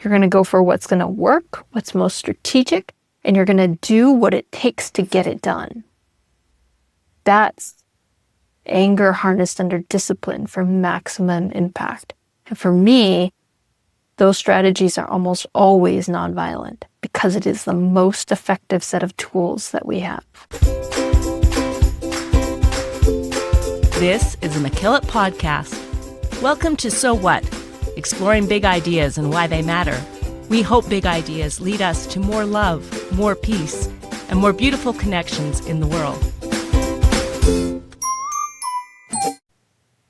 You're going to go for what's going to work, what's most strategic, and you're going to do what it takes to get it done. That's anger harnessed under discipline for maximum impact. And for me, those strategies are almost always nonviolent because it is the most effective set of tools that we have. This is a McKillop podcast. Welcome to So What? Exploring big ideas and why they matter. We hope big ideas lead us to more love, more peace, and more beautiful connections in the world.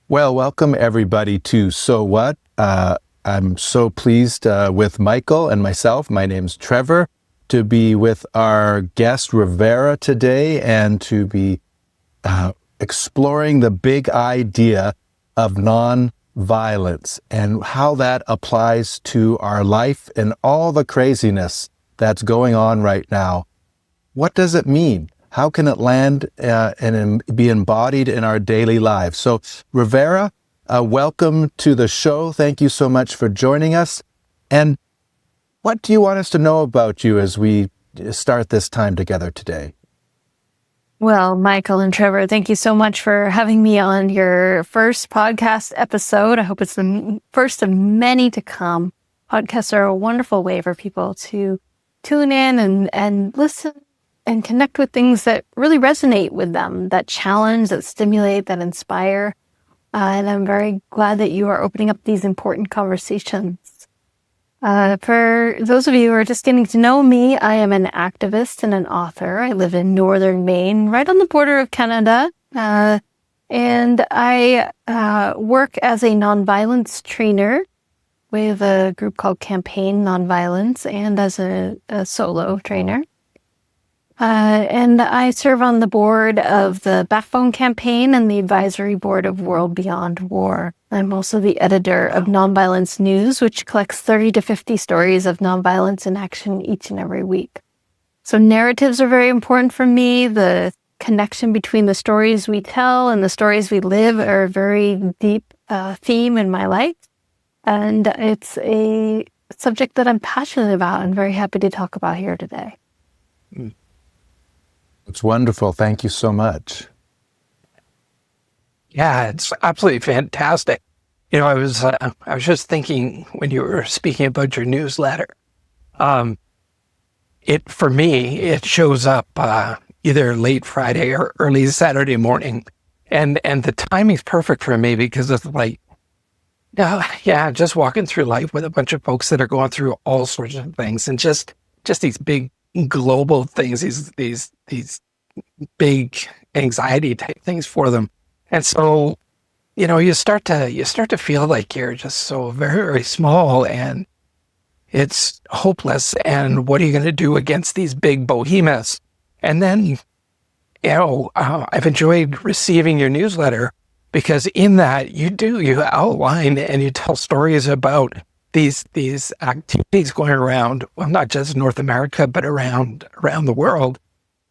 Well, welcome everybody to So What? I'm so pleased with Michael and myself. My name's Trevor, to be with our guest Rivera today and to be exploring the big idea of nonviolence and how that applies to our life and all the craziness that's going on right now. What does it mean? How can it land and be embodied in our daily lives? So, Rivera, welcome to the show. Thank you so much for joining us. And what do you want us to know about you as we start this time together today? Well, Michael and Trevor, thank you so much for having me on your first podcast episode. I hope it's the first of many to come. Podcasts are a wonderful way for people to tune in and listen and connect with things that really resonate with them, that challenge, that stimulate, that inspire. And I'm very glad that you are opening up these important conversations. For those of you who are just getting to know me, I am an activist and an author. I live in northern Maine, right on the border of Canada. And I work as a nonviolence trainer with a group called Campaign Nonviolence and as a solo trainer. And I serve on the board of the Backbone Campaign and the advisory board of World Beyond War. I'm also the editor of Nonviolence News, which collects 30 to 50 stories of nonviolence in action each and every week. So narratives are very important for me. The connection between the stories we tell and the stories we live are a very deep theme in my life. And it's a subject that I'm passionate about and very happy to talk about here today. It's wonderful. Thank you so much. Yeah, it's absolutely fantastic. You know, I was just thinking when you were speaking about your newsletter, for me, it shows up either late Friday or early Saturday morning. And the timing's perfect for me because it's like, just walking through life with a bunch of folks that are going through all sorts of things and just these big global things, these big anxiety type things for them. And so, you know, you start to feel like you're just so very, very small and it's hopeless. And what are you going to do against these big behemoths? And then, you know, I've enjoyed receiving your newsletter because in that you outline and you tell stories about these activities going around, well, not just North America, but around the world,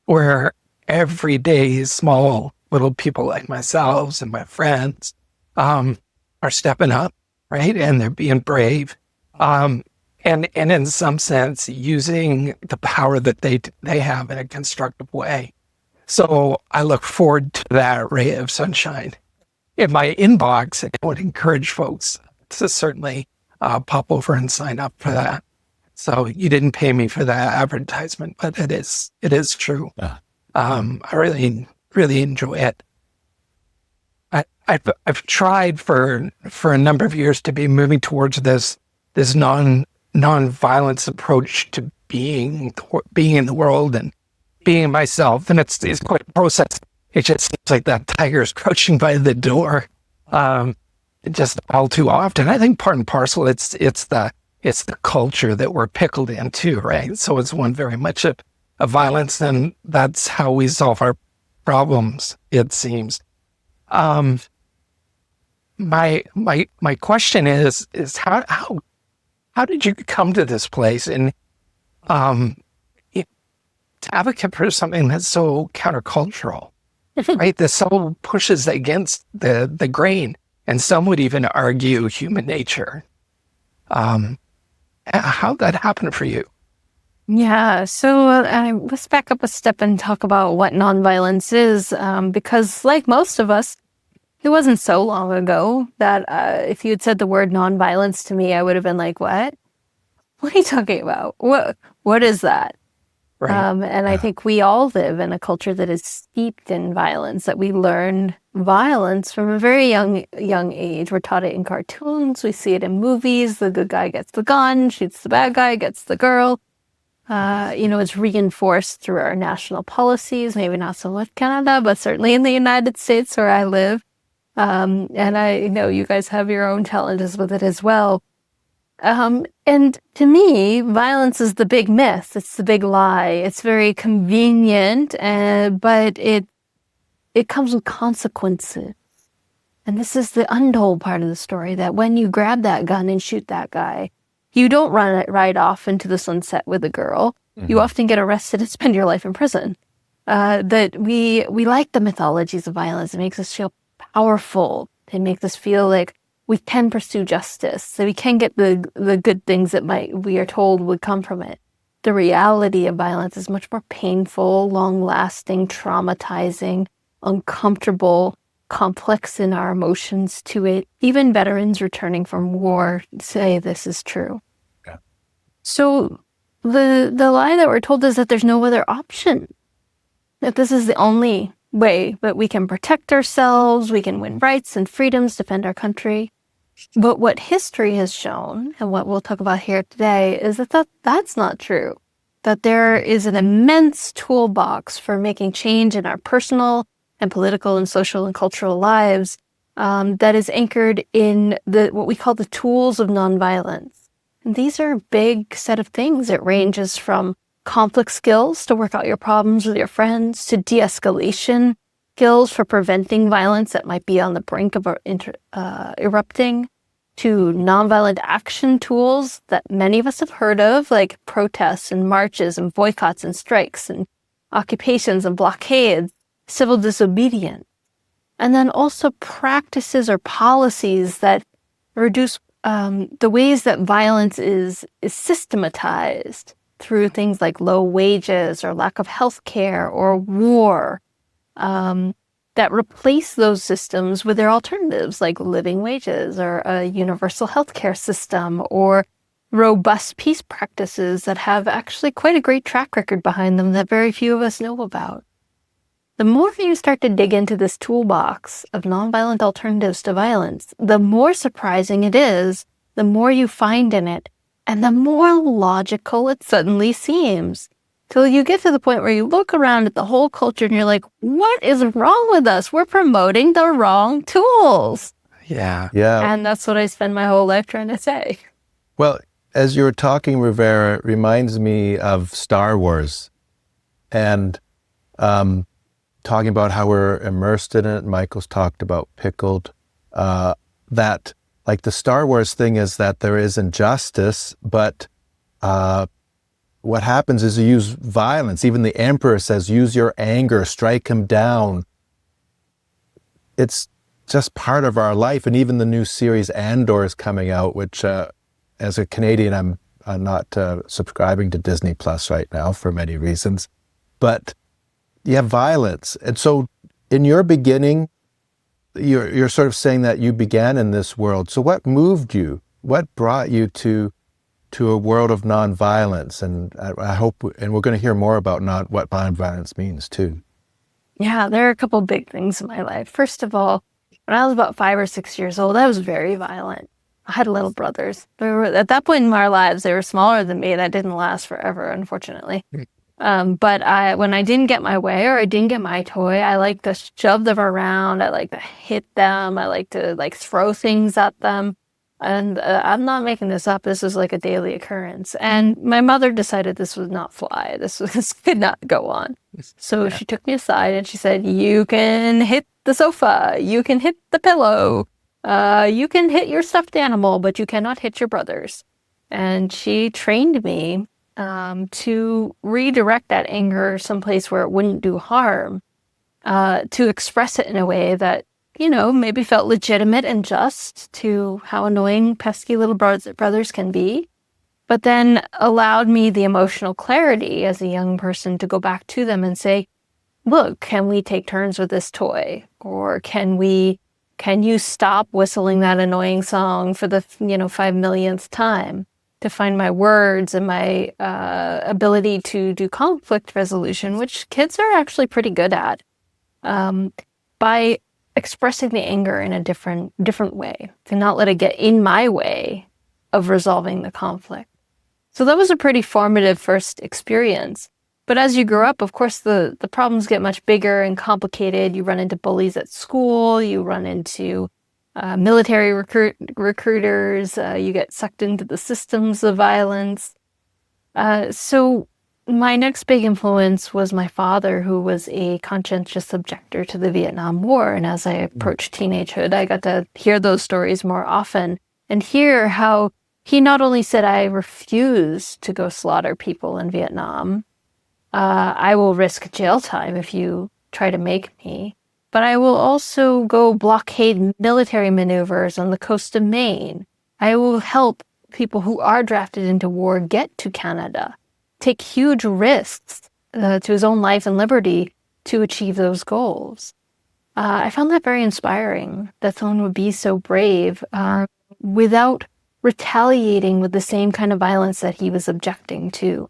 where everyday small little people like myself and my friends are stepping up, right? And they're being brave. And in some sense, using the power that they have in a constructive way. So I look forward to that ray of sunshine in my inbox, and I would encourage folks to certainly pop over and sign up for that. So you didn't pay me for that advertisement, but it is true. I really, really enjoy it. I've tried for a number of years to be moving towards this non-violence approach to being in the world and being myself, and it's quite a process. It just seems like that tiger is crouching by the door. Just all too often. I think part and parcel, it's the culture that we're pickled into, right? So it's one very much of violence, and that's how we solve our problems, it seems. My question is how did you come to this place and to advocate for something that's so countercultural, right? That so pushes against the grain. And some would even argue human nature. How'd that happen for you? Yeah, so let's back up a step and talk about what nonviolence is, because like most of us, it wasn't so long ago that if you had said the word nonviolence to me, I would have been like, what? What are you talking about? What is that? Right. And I think we all live in a culture that is steeped in violence, that we learn violence from a very young age. We're taught it in cartoons. We see it in movies. The good guy gets the gun, shoots the bad guy, gets the girl. It's reinforced through our national policies, maybe not so much Canada, but certainly in the United States where I live. And I know you guys have your own challenges with it as well. And to me, violence is the big myth. It's the big lie. It's very convenient, but it comes with consequences. And this is the untold part of the story, that when you grab that gun and shoot that guy, you don't run it right off into the sunset with a girl. Mm-hmm. You often get arrested and spend your life in prison. That we like the mythologies of violence. It makes us feel powerful. It makes us feel like we can pursue justice, so we can get the good things that we are told would come from it. The reality of violence is much more painful, long-lasting, traumatizing, uncomfortable, complex in our emotions to it. Even veterans returning from war say this is true. Yeah. So the lie that we're told is that there's no other option, that this is the only way that we can protect ourselves, we can win rights and freedoms, defend our country. But what history has shown, and what we'll talk about here today, is that that's not true. That there is an immense toolbox for making change in our personal and political and social and cultural lives that is anchored in what we call the tools of nonviolence. And these are a big set of things. It ranges from conflict skills to work out your problems with your friends, to de-escalation skills for preventing violence that might be on the brink of erupting, to nonviolent action tools that many of us have heard of, like protests and marches and boycotts and strikes and occupations and blockades, civil disobedience. And then also practices or policies that reduce the ways that violence is systematized through things like low wages or lack of health care or war, that replace those systems with their alternatives, like living wages or a universal health care system or robust peace practices that have actually quite a great track record behind them that very few of us know about. The more you start to dig into this toolbox of nonviolent alternatives to violence, the more surprising it is, the more you find in it, and the more logical it suddenly seems. Till you get to the point where you look around at the whole culture and you're like, what is wrong with us? We're promoting the wrong tools. Yeah. Yeah. And that's what I spend my whole life trying to say. Well, as you were talking, Rivera, it reminds me of Star Wars and talking about how we're immersed in it. Michael's talked about Pickled, that like the Star Wars thing is that there is injustice, but what happens is you use violence. Even the Emperor says, use your anger, strike him down. It's just part of our life. And even the new series Andor is coming out, which as a Canadian, I'm not subscribing to Disney Plus right now for many reasons. But you have violence. And so in your beginning, you're sort of saying that you began in this world. So what moved you? What brought you to a world of nonviolence? And I hope, and we're going to hear more about what nonviolence means too. Yeah, there are a couple big things in my life. First of all, when I was about 5 or 6 years old, I was very violent. I had little brothers. At that point in our lives, they were smaller than me. That didn't last forever, unfortunately. But when I didn't get my way or I didn't get my toy, I liked to shove them around. I liked to hit them. I liked to throw things at them. And I'm not making this up. This was like a daily occurrence. And my mother decided this would not fly. This could not go on. So she took me aside and she said, you can hit the sofa. You can hit the pillow. You can hit your stuffed animal, but you cannot hit your brothers. And she trained me to redirect that anger someplace where it wouldn't do harm, to express it in a way that, maybe felt legitimate and just to how annoying pesky little brothers can be. but then allowed me the emotional clarity as a young person to go back to them and say, look, can we take turns with this toy? Or can you stop whistling that annoying song for the 5 millionth time, to find my words and my ability to do conflict resolution, which kids are actually pretty good at, by expressing the anger in a different way, to not let it get in my way of resolving the conflict. So that was a pretty formative first experience. But as you grow up, of course, the problems get much bigger and complicated. You run into bullies at school, you run into military recruiters, you get sucked into the systems of violence. So my next big influence was my father, who was a conscientious objector to the Vietnam War. And as I approached teenagehood, I got to hear those stories more often and hear how he not only said, I refuse to go slaughter people in Vietnam. I will risk jail time if you try to make me. But I will also go blockade military maneuvers on the coast of Maine. I will help people who are drafted into war get to Canada, take huge risks to his own life and liberty to achieve those goals. I found that very inspiring, that someone would be so brave without retaliating with the same kind of violence that he was objecting to.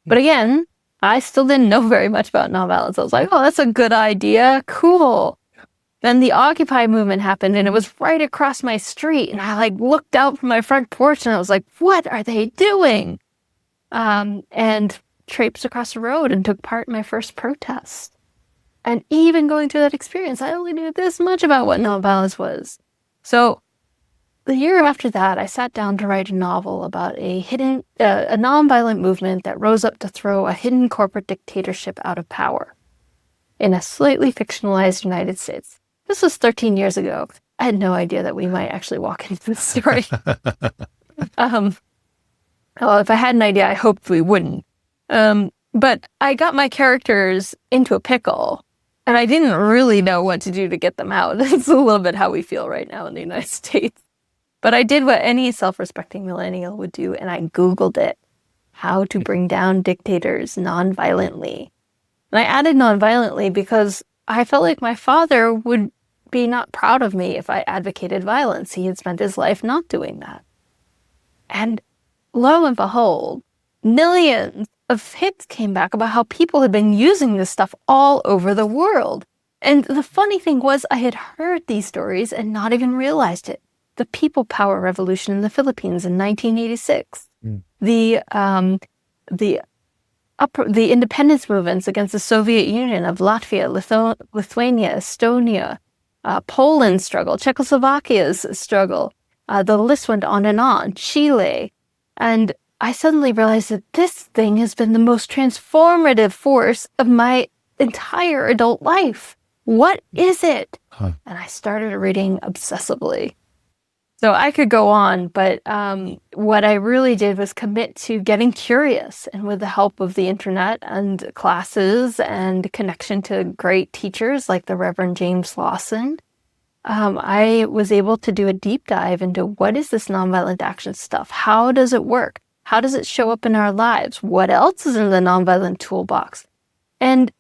But again, I still didn't know very much about nonviolence. I was like, oh, that's a good idea. Cool. Then the Occupy movement happened, and it was right across my street. And I looked out from my front porch, and I was like, what are they doing? And traipsed across the road and took part in my first protest. And even going through that experience, I only knew this much about what nonviolence was. So the year after that, I sat down to write a novel about a nonviolent movement that rose up to throw a hidden corporate dictatorship out of power in a slightly fictionalized United States. This was 13 years ago. I had no idea that we might actually walk into this story. Well, if I had an idea, I hoped we wouldn't. But I got my characters into a pickle, and I didn't really know what to do to get them out. It's a little bit how we feel right now in the United States. But I did what any self-respecting millennial would do, and I Googled it. How to bring down dictators nonviolently. And I added nonviolently because I felt like my father would be not proud of me if I advocated violence. He had spent his life not doing that. And lo and behold, millions of hits came back about how people had been using this stuff all over the world. And the funny thing was, I had heard these stories and not even realized it. The People Power Revolution in the Philippines in 1986. The independence movements against the Soviet Union of Latvia, Lithuania, Estonia, Poland's struggle, Czechoslovakia's struggle. The list went on and on. Chile. And I suddenly realized that this thing has been the most transformative force of my entire adult life. What is it? And I started reading obsessively. So I could go on, but what I really did was commit to getting curious. And with the help of the internet and classes and connection to great teachers like the Reverend James Lawson, I was able to do a deep dive into what is this nonviolent action stuff? How does it work? How does it show up in our lives? What else is in the nonviolent toolbox? And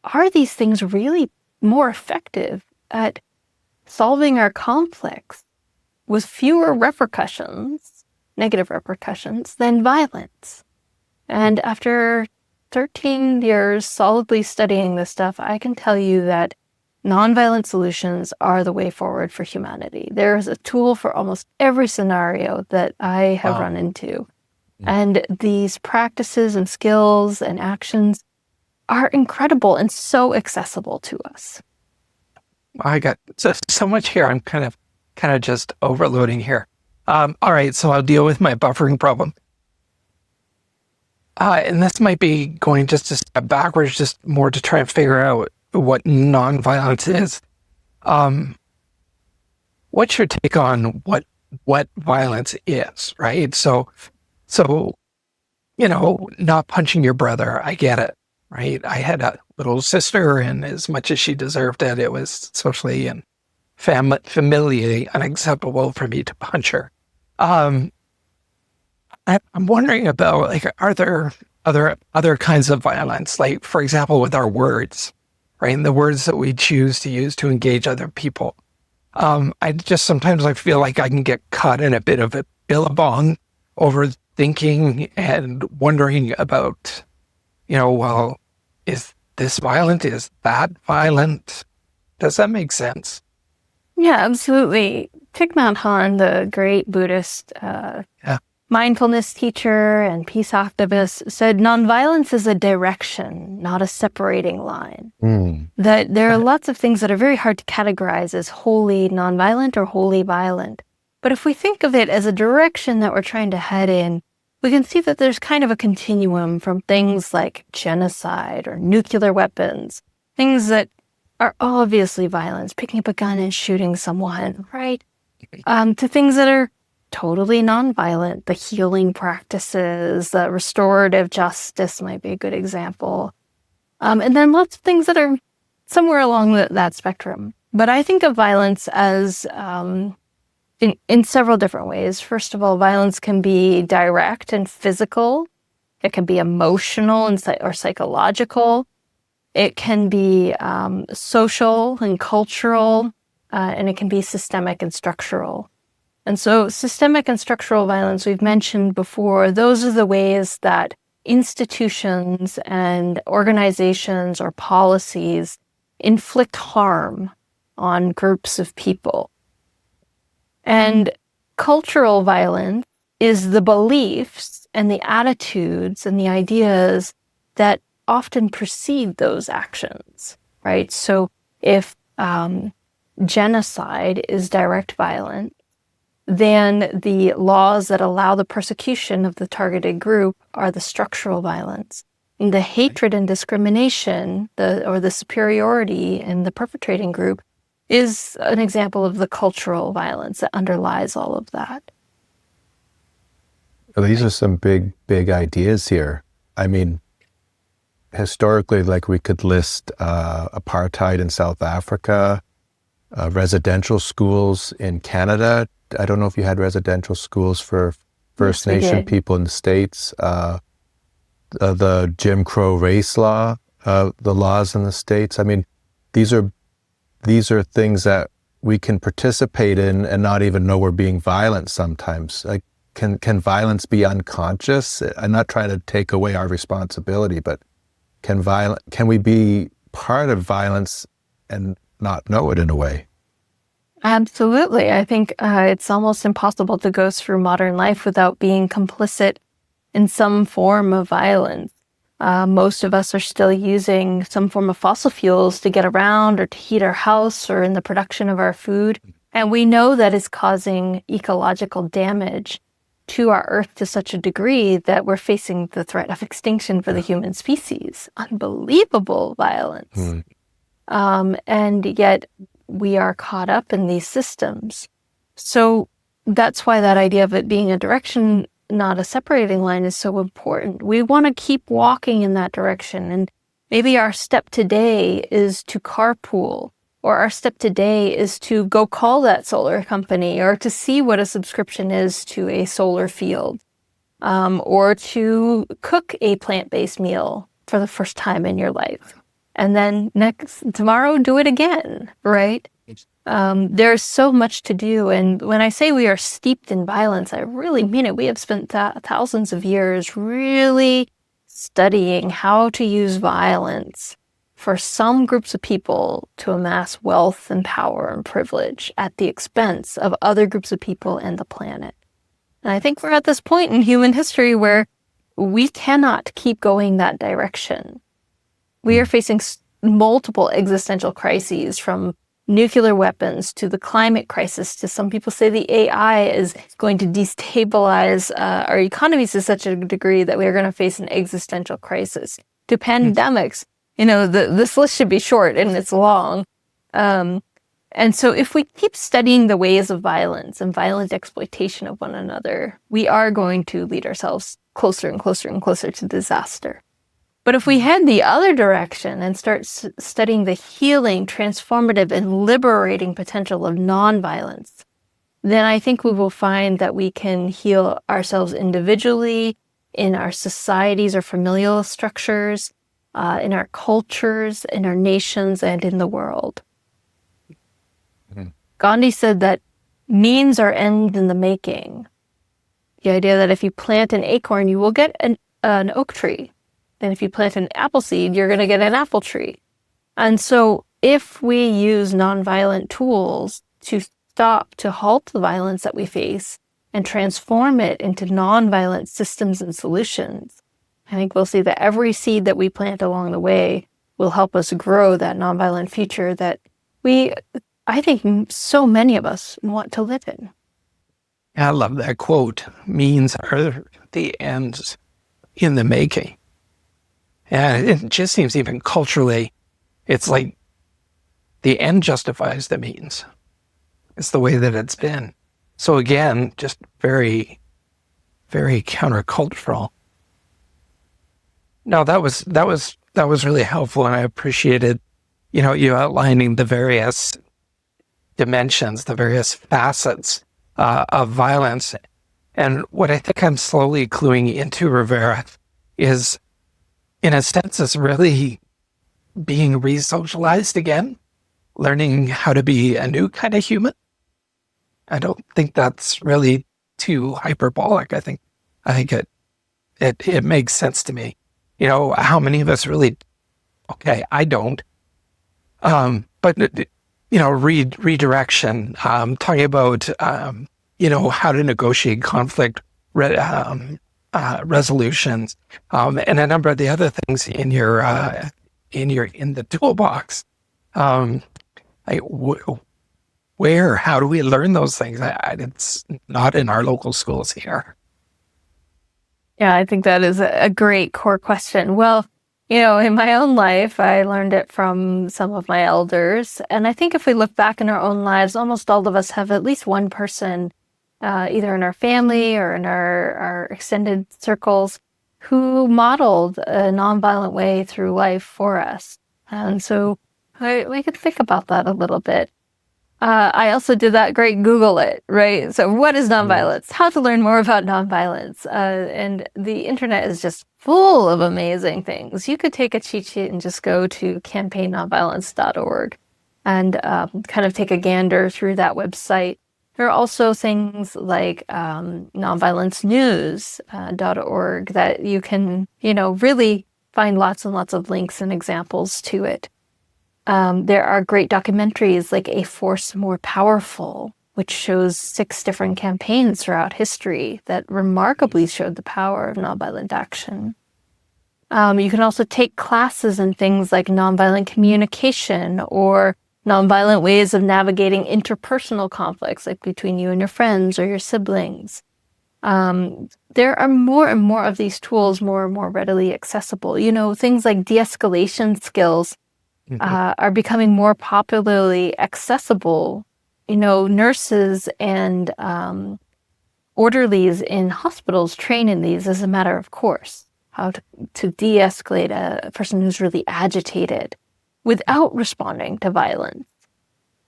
are these things really more effective at solving our conflicts with fewer repercussions, negative repercussions, than violence? And after 13 years solidly studying this stuff, I can tell you that nonviolent solutions are the way forward for humanity. There is a tool for almost every scenario that I have run into. And these practices and skills and actions are incredible and so accessible to us. I got so much here. I'm kind of just overloading here. All right, so I'll deal with my buffering problem. And this might be going just a step backwards, just more to try and figure out what nonviolence is. What's your take on what violence is, right? So, not punching your brother, I get it, right? I had a little sister, and as much as she deserved it, it was socially and familially unacceptable for me to punch her. I'm wondering about, like, are there other kinds of violence? Like, for example, with our words, right? And the words that we choose to use to engage other people. Sometimes I feel like I can get caught in a bit of a billabong over thinking and wondering about, well, is this violent? Is that violent? Does that make sense? Yeah, absolutely. Thich Nhat Hanh, the great Buddhist mindfulness teacher and peace activist, said nonviolence is a direction, not a separating line. That there are lots of things that are very hard to categorize as wholly nonviolent or wholly violent. But if we think of it as a direction that we're trying to head in, we can see that there's kind of a continuum from things like genocide or nuclear weapons, things that are obviously violence, picking up a gun and shooting someone, right? To things that are totally nonviolent, the healing practices, the restorative justice might be a good example. And then lots of things that are somewhere along that spectrum. But I think of violence as in several different ways. First of all, violence can be direct and physical. It can be emotional or psychological. It can be social and cultural, and it can be systemic and structural. And so systemic and structural violence, we've mentioned before, those are the ways that institutions and organizations or policies inflict harm on groups of people. And cultural violence is the beliefs and the attitudes and the ideas that often precede those actions, right? So if genocide is direct violence, then the laws that allow the persecution of the targeted group are the structural violence. And the hatred and discrimination, or the superiority in the perpetrating group, is an example of the cultural violence that underlies all of that. Well, these are some big ideas here. I mean, historically, like, we could list apartheid in South Africa, residential schools in Canada. I don't know if you had residential schools for First Nation people in the States. The Jim Crow race law, the laws in the States. I mean, these are things that we can participate in and not even know we're being violent sometimes. Like, can violence be unconscious? I'm not trying to take away our responsibility, but can we be part of violence and not know it in a way? Absolutely. I think it's almost impossible to go through modern life without being complicit in some form of violence. Most of us are still using some form of fossil fuels to get around or to heat our house or in the production of our food. And we know that is causing ecological damage to our Earth to such a degree that we're facing the threat of extinction for the human species. Unbelievable violence. And yet we are caught up in these systems. So that's why that idea of it being a direction, not a separating line, is so important. We want to keep walking in that direction. And maybe our step today is to carpool, or our step today is to go call that solar company, or to see what a subscription is to a solar field, or to cook a plant-based meal for the first time in your life. And then tomorrow, do it again, right? There's so much to do. And when I say we are steeped in violence, I really mean it. We have spent thousands of years really studying how to use violence for some groups of people to amass wealth and power and privilege at the expense of other groups of people and the planet. And I think we're at this point in human history where we cannot keep going that direction. We are facing multiple existential crises, from nuclear weapons to the climate crisis to some people say the AI is going to destabilize our economies to such a degree that we are going to face an existential crisis, to pandemics. This list should be short and it's long. And so if we keep studying the ways of violence and violent exploitation of one another, we are going to lead ourselves closer and closer and closer to disaster. But if we head the other direction and start studying the healing, transformative, and liberating potential of nonviolence, then I think we will find that we can heal ourselves individually, in our societies or familial structures, in our cultures, in our nations, and in the world. Mm-hmm. Gandhi said that means are ends in the making. The idea that if you plant an acorn, you will get an oak tree. And if you plant an apple seed, you're going to get an apple tree. And so if we use nonviolent tools to halt the violence that we face and transform it into nonviolent systems and solutions, I think we'll see that every seed that we plant along the way will help us grow that nonviolent future that I think so many of us want to live in. I love that quote. Means are the ends in the making. And it just seems even culturally, it's like the end justifies the means. It's the way that it's been. So again, just very, very countercultural. No, that was really helpful, and I appreciated, you outlining the various dimensions, the various facets of violence. And what I think I'm slowly cluing into, Rivera, is, in a sense, it's really being re-socialized again, learning how to be a new kind of human. I don't think that's really too hyperbolic. I think it makes sense to me. How many of us really? Okay, I don't. But redirection. Talking about how to negotiate conflict resolutions, and a number of the other things in the toolbox. How do we learn those things? It's not in our local schools here. Yeah, I think that is a great core question. Well, in my own life, I learned it from some of my elders. And I think if we look back in our own lives, almost all of us have at least one person, either in our family or in our extended circles, who modeled a nonviolent way through life for us. And so we could think about that a little bit. I also did that great Google it, right? So what is nonviolence? How to learn more about nonviolence. And the internet is just full of amazing things. You could take a cheat sheet and just go to campaignonviolence.org and kind of take a gander through that website. There are also things like nonviolencenews.org that you can, really find lots and lots of links and examples to it. There are great documentaries like A Force More Powerful, which shows 6 different campaigns throughout history that remarkably showed the power of nonviolent action. You can also take classes in things like nonviolent communication or nonviolent ways of navigating interpersonal conflicts, like between you and your friends or your siblings. There are more and more of these tools more and more readily accessible. Things like de-escalation skills are becoming more popularly accessible. Nurses and orderlies in hospitals train in these as a matter of course, how to de-escalate a person who's really agitated without responding to violence.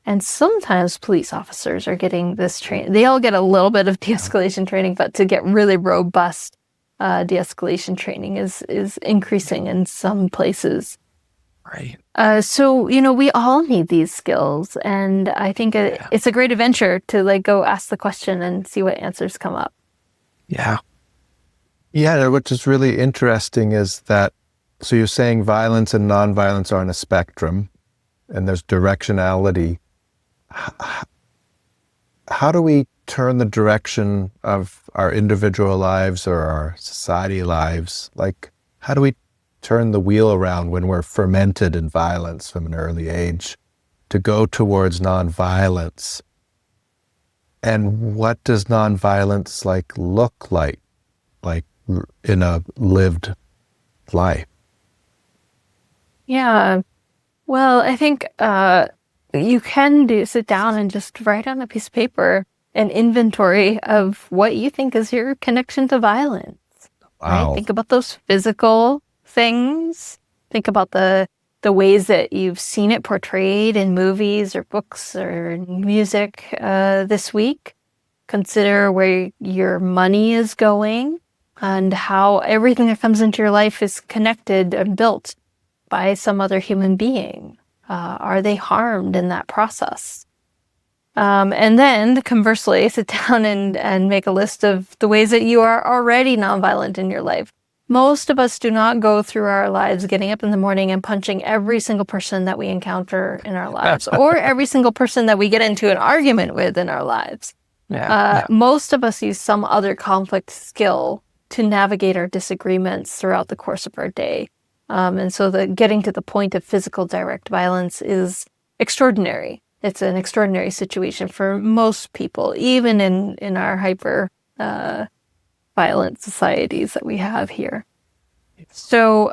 And sometimes police officers are getting this training. They all get a little bit of de-escalation training, but to get really robust de-escalation training is increasing in some places. Right. So, we all need these skills. And I think it's a great adventure to go ask the question and see what answers come up. Yeah. Yeah, which is really interesting is that, so you're saying violence and nonviolence are on a spectrum and there's directionality. How do we turn the direction of our individual lives or our society lives? How do we turn the wheel around when we're fermented in violence from an early age to go towards nonviolence? And what does nonviolence look like in a lived life? Yeah. Well, I think you can sit down and just write on a piece of paper an inventory of what you think is your connection to violence. Wow. Right? Think about those physical things. Think about the ways that you've seen it portrayed in movies or books or music this week. consider where your money is going and how everything that comes into your life is connected and built by some other human being. Are they harmed in that process? And then conversely, sit down and make a list of the ways that you are already nonviolent in your life. Most of us do not go through our lives getting up in the morning and punching every single person that we encounter in our lives or every single person that we get into an argument with in our lives. Most of us use some other conflict skill to navigate our disagreements throughout the course of our day. And so getting to the point of physical direct violence is extraordinary. It's an extraordinary situation for most people, even in our hyper violent societies that we have here. So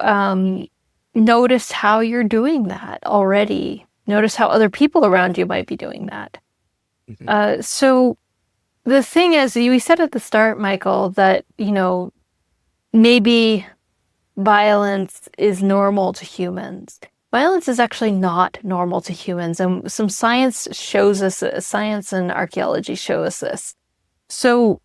notice how you're doing that already. Notice how other people around you might be doing that. So the thing is, we said at the start, Michael, that, maybe violence is normal to humans. Violence is actually not normal to humans. And some science shows us, science and archaeology show us this. So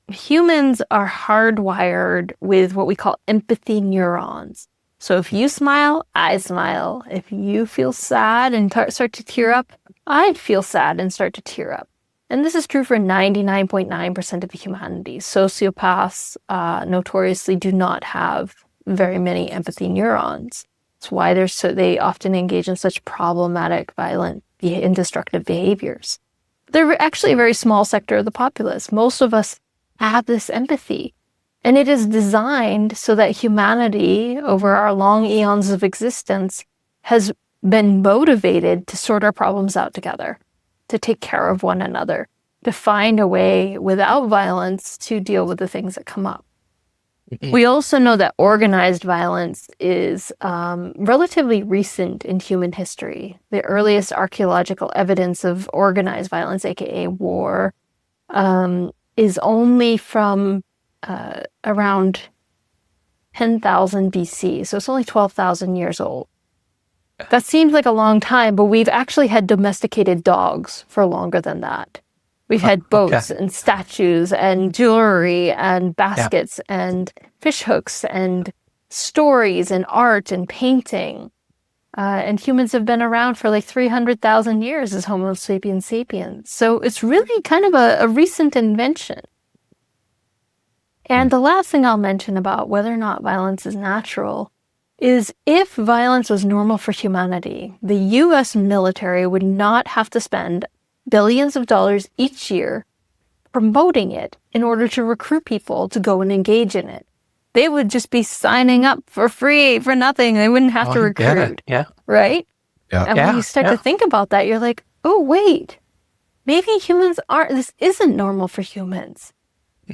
humans are hardwired with what we call empathy neurons. So if you smile, I smile. If you feel sad and start to tear up, I feel sad and start to tear up. And this is true for 99.9% of humanity. Sociopaths notoriously do not have very many empathy neurons. That's why they often engage in such problematic, violent, and destructive behaviors. They're actually a very small sector of the populace. Most of us have this empathy. And it is designed so that humanity, over our long eons of existence, has been motivated to sort our problems out together, to take care of one another, to find a way without violence to deal with the things that come up. We also know that organized violence is relatively recent in human history. The earliest archaeological evidence of organized violence, aka war, is only from around 10,000 BC. So it's only 12,000 years old. That seems like a long time, but we've actually had domesticated dogs for longer than that. We've had boats and statues and jewelry and baskets and fish hooks and stories and art and painting. And humans have been around for like 300,000 years as Homo sapiens sapiens. So it's really kind of a recent invention. And the last thing I'll mention about whether or not violence is natural is if violence was normal for humanity, the U.S. military would not have to spend billions of dollars each year promoting it in order to recruit people to go and engage in it. They would just be signing up for free, for nothing. They wouldn't have to recruit. Right? And when you start to think about that, you're like, oh, wait, maybe this isn't normal for humans.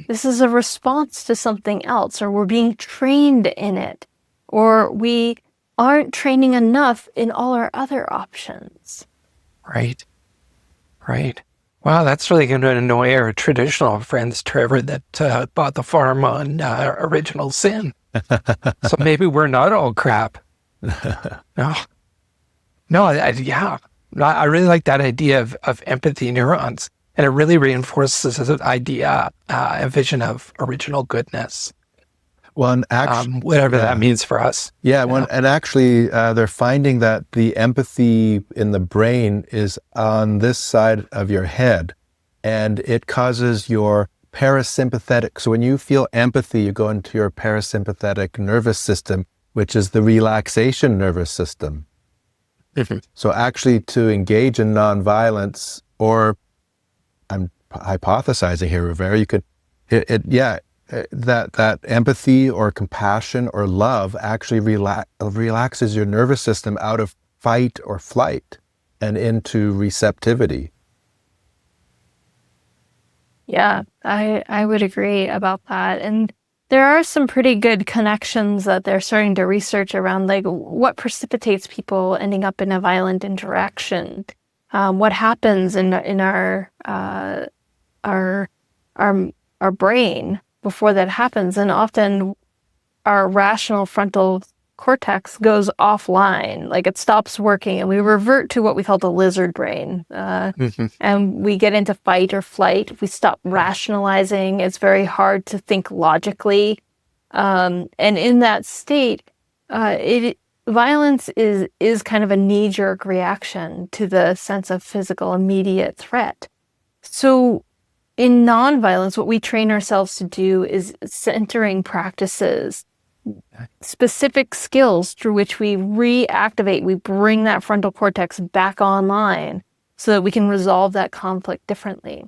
This is a response to something else, or we're being trained in it, or we aren't training enough in all our other options. Right. Wow, that's really going to annoy our traditional friends, Trevor, that bought the farm on Original Sin. So maybe we're not all crap. I really like that idea of empathy neurons. And it really reinforces the idea, a vision of original goodness. Well, and actually, whatever that means for us. And actually, they're finding that the empathy in the brain is on this side of your head, and it causes your parasympathetic. So when you feel empathy, you go into your parasympathetic nervous system, which is the relaxation nervous system. So actually, to engage in nonviolence, or I'm hypothesizing here, Rivera, you could, that empathy or compassion or love actually relaxes your nervous system out of fight or flight and into receptivity. Yeah, I would agree about that. And there are some pretty good connections that they're starting to research around, like what precipitates people ending up in a violent interaction. What happens in our brain before that happens, and often our rational frontal cortex goes offline, like it stops working, and we revert to what we call the lizard brain. And we get into fight or flight. We stop rationalizing. It's very hard to think logically. And in that state, violence is kind of a knee-jerk reaction to the sense of physical immediate threat. So in nonviolence, what we train ourselves to do is centering practices, specific skills through which we reactivate, we bring that frontal cortex back online so that we can resolve that conflict differently.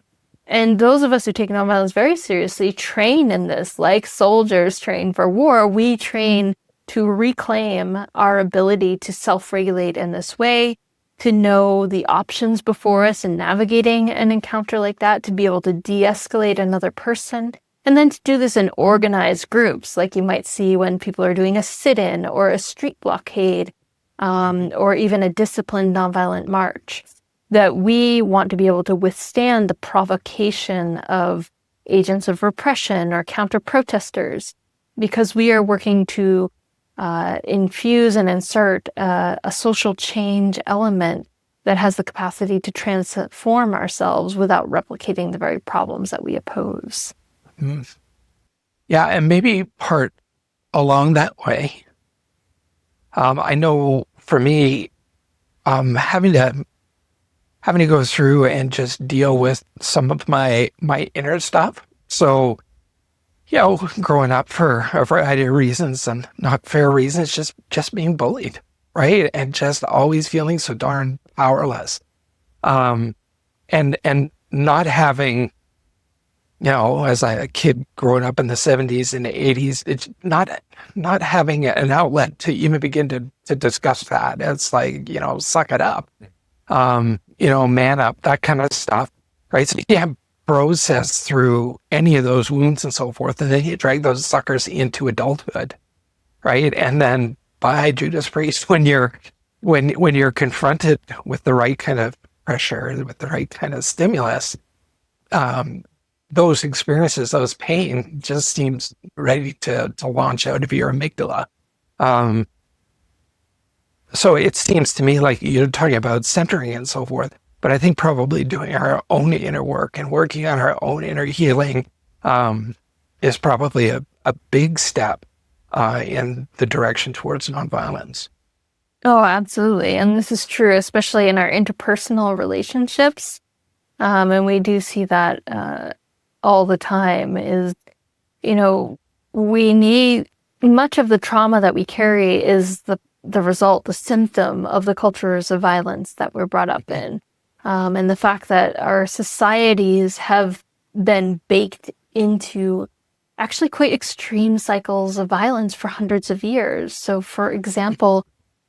And those of us who take nonviolence very seriously train in this, like soldiers train for war. We train to reclaim our ability to self-regulate in this way, to know the options before us in navigating an encounter like that, to be able to de-escalate another person, and then to do this in organized groups, like you might see when people are doing a sit-in or a street blockade, or even a disciplined nonviolent march, that we want to be able to withstand the provocation of agents of repression or counter-protesters, because we are working to infuse and insert a social change element that has the capacity to transform ourselves without replicating the very problems that we oppose. Yeah, and maybe part along that way. I know for me, having to go through and just deal with some of my inner stuff. So, growing up for a variety of reasons and not fair reasons, just being bullied, right? And just always feeling so darn powerless. And not having, as a kid growing up in the 70s and the 80s, it's not having an outlet to even begin to discuss that. It's like, suck it up, man up, that kind of stuff, right? So you have process through any of those wounds and so forth, and then you drag those suckers into adulthood, right? And then by Judas Priest, when you're confronted with the right kind of pressure, with the right kind of stimulus, those experiences, those pain just seems ready to launch out of your amygdala. So it seems to me like you're talking about centering and so forth, but I think probably doing our own inner work and working on our own inner healing is probably a big step in the direction towards nonviolence. Oh, absolutely. And this is true, especially in our interpersonal relationships. And we do see that all the time is, we need much of the trauma that we carry is the result, the symptom of the cultures of violence that we're brought up in. And the fact that our societies have been baked into actually quite extreme cycles of violence for hundreds of years. So, for example,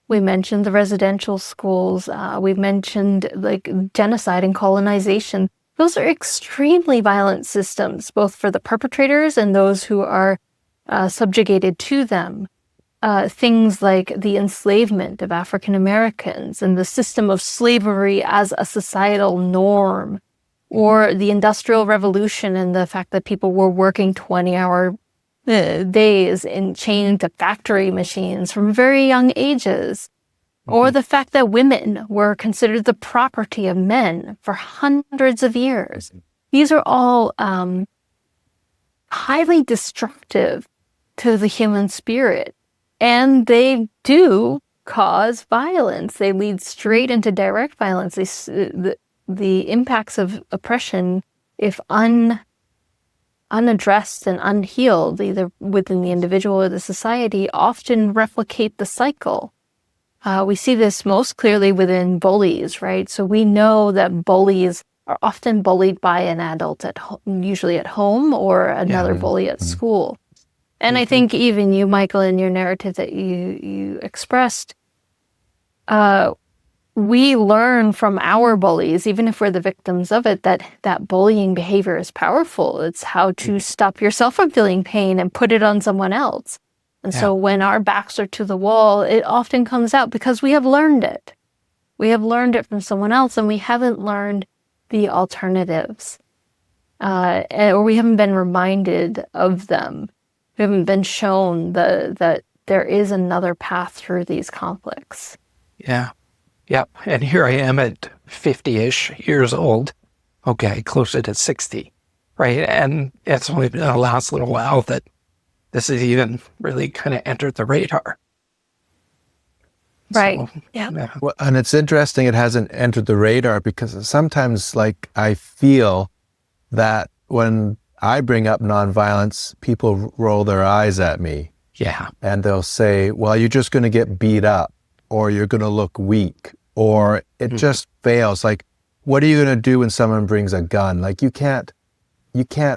we mentioned the residential schools. We've mentioned like genocide and colonization. Those are extremely violent systems, both for the perpetrators and those who are subjugated to them. Things like the enslavement of African Americans and the system of slavery as a societal norm, or the Industrial Revolution and the fact that people were working 20-hour days chained to factory machines from very young ages, or the fact that women were considered the property of men for hundreds of years. These are all highly destructive to the human spirit. And they do cause violence. They lead straight into direct violence. The impacts of oppression, if unaddressed and unhealed, either within the individual or the society, often replicate the cycle. We see this most clearly within bullies, right? So we know that bullies are often bullied by an adult usually at home, or another bully at school. And I think even you, Michael, in your narrative that you expressed, we learn from our bullies, even if we're the victims of it, that bullying behavior is powerful. It's how to stop yourself from feeling pain and put it on someone else. And so when our backs are to the wall, it often comes out because we have learned it. We have learned it from someone else, and we haven't learned the alternatives, or we haven't been reminded of them. We haven't been shown that there is another path through these conflicts. Yeah. Yeah. And here I am at 50-ish years old. Okay, closer to 60, right? And it's only been the last little while that this has even really kind of entered the radar. Right. So, yeah. Well, and it's interesting it hasn't entered the radar because sometimes, like, I feel that when I bring up nonviolence, people roll their eyes at me. Yeah. And they'll say, well, you're just going to get beat up, or you're going to look weak, or it just fails. Like, what are you going to do when someone brings a gun? Like, you can't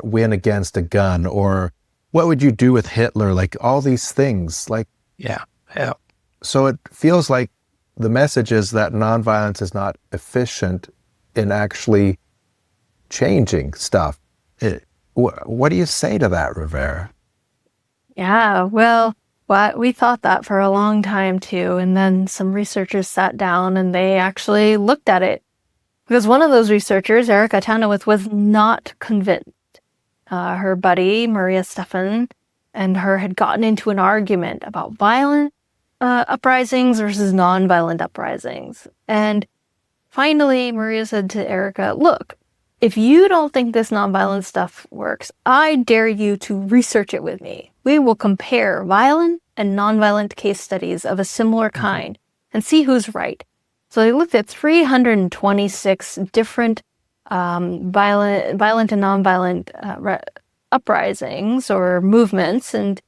win against a gun. Or what would you do with Hitler? Like, all these things. Like, Yeah. so it feels like the message is that nonviolence is not efficient in actually changing stuff. What do you say to that, Rivera? Yeah, well, we thought that for a long time too. And then some researchers sat down and they actually looked at it. Because one of those researchers, Erica Tanowith, was not convinced. Her buddy, Maria Stephan, and her had gotten into an argument about violent uprisings versus nonviolent uprisings. And finally, Maria said to Erica, look, if you don't think this nonviolent stuff works, I dare you to research it with me. We will compare violent and nonviolent case studies of a similar kind and see who's right. So they looked at 326 different violent and nonviolent uprisings or movements, and